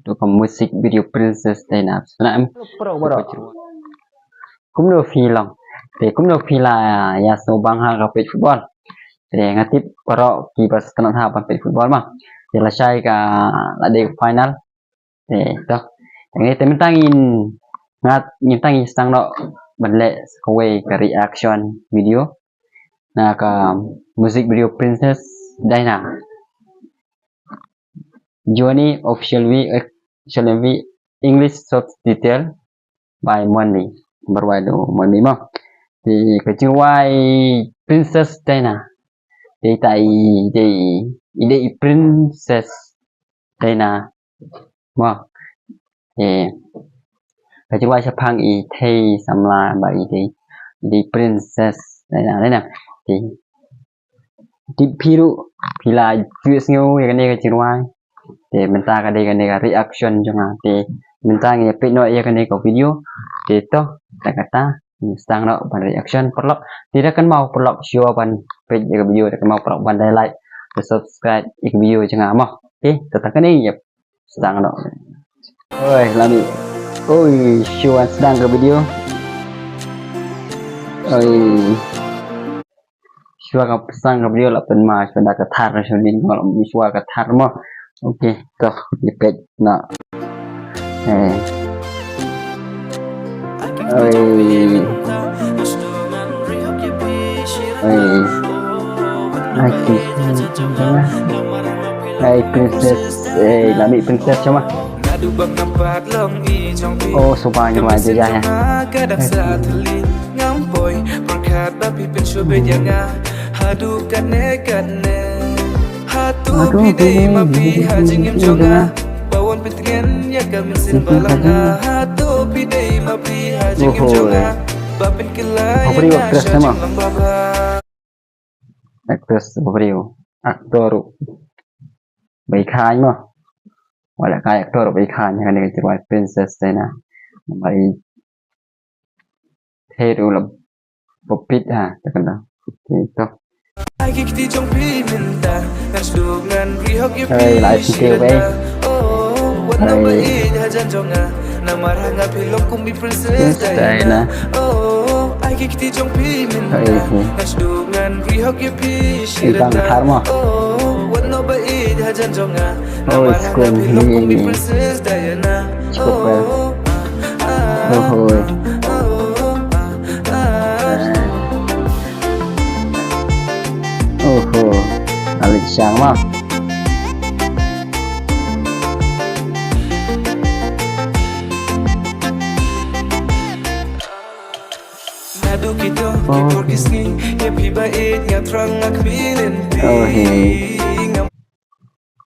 tu kan musik video Princess Diana senang cũng được phi lòng thì cũng được phi là nhà số bang hàng gặp football để ngay tiếp qua đó kỳ bật tận hào bằng football mà thì là sai cả là đều final để đó ngay tới mình tăng in ngat mình tăng in sang đó bật lệ quay cái reaction video là cái music video Princess Diana Johnny officially English subtitle by Money berwadu Money mah thì cái chữ Y Princess Diana thì tại thì Princess Diana mà thì cái chữ Y sẽ phang ý thay sắm là bởi thì Princess Diana đấy nè thì phi là chữ siêu cái này cái chữ Y thì mình ta cái này cái reaction cho ngà thì mình ta nghe pin nói cái này có video thì to tak kata sang đó pada reaction perlu tidak akan mau perlu show ban page cái video tidak mau perlu ban like dan subscribe cái video jangan mau okay tekan ini ya sang đó oi lami oi show sedang ke video oi show cái sang cái video là bên mà sudah ke thar rồi nên kalau show ke thar mau okay toh di page nak ơi princess là bị princess chứ mà ô số ba như vậy chơi ra nha actress sama actress aktor baik khai mà gọi là cái actor baik khai như này cái Princess này nè vậy thế rồi là bộ pit ha chắc là thì tốt đây lại xin kêu về đây nè Ibang Karma oh screen ini cukup alik siang mah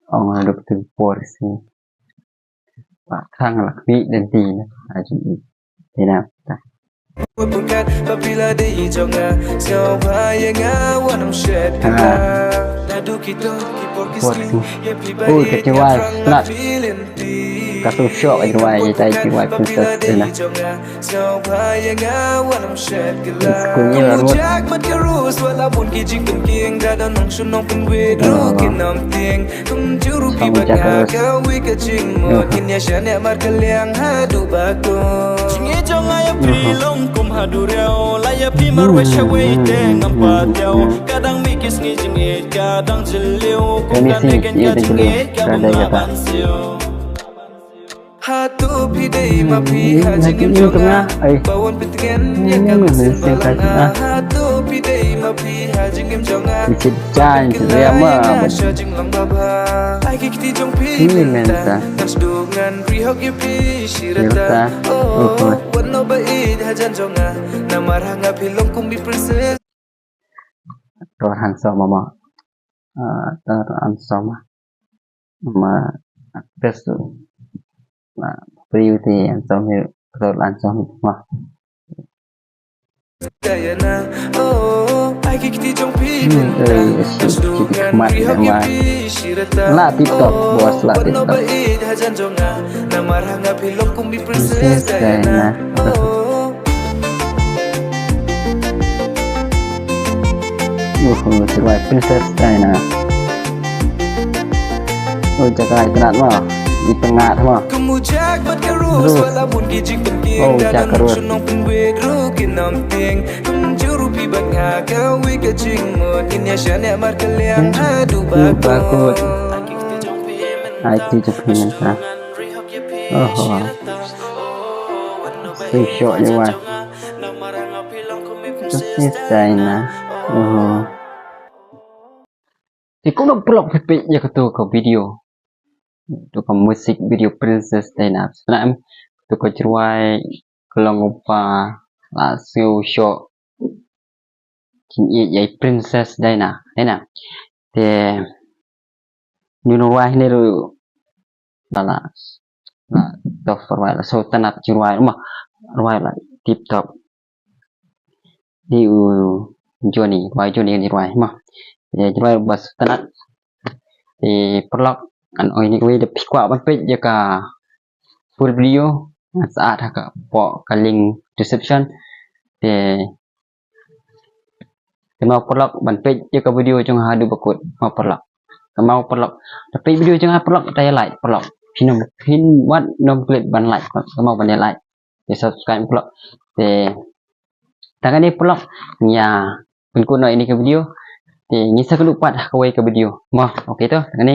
ông được từ porsi và thang lạc vị đến tì là chuyện gì thế nào ôi cái chữ Y là các số show ở ngoài như tay chữ Y Princess đây nè cũng như là luôn hatu pidei mapi hajing jonga bawon pitgen ya kam sembala hatu pidei mapi hajing jonga diciptain selama hajing lang baba ai kiti jong pi menta nasdungan rihok pi shirata oh wano baid hajan jonga namar hanga pilong kum bi princess rồi hàng xóm mà ăn xóm mà best là view thì ăn xóm như rồi ăn xóm mà là TikTok bos là TikTok Princess Diana Princess Diana ôi chắc ai cái mà di tengah semua. Kemujak buat kerus walaupun kijik penting dalam sunong penwek rukin namping juru pibat ngaka wika jingmut inya syane amar kaliang adu bakut IT jepin ta. Oh. Short ni wah. Selesai na. Oh. Thì cũng được blog phải bị như cái tôi có video tôi có music video princess đây nè sebenarnya tôi có cerai kalau ngupa là siêu short chính vậy princess đây nè thì như nó này rồi là top forward là sultanat cerai mà rồi là tip top di Johnny ni rồi mà ya cerai bas sultanat thì blog an ini we de pikwa ban page jaka full video saat haka po ka link description thì mau blog ban page jaka video chung hadu bakut mau blog tapi video chung ha blog tay like blog pin wat nom klik ban like mau ban like thì subscribe blog thì tangan ni blog nya kun nói ini ke video thì như sao lupa dah kawai ke video mau oke tu tangan ni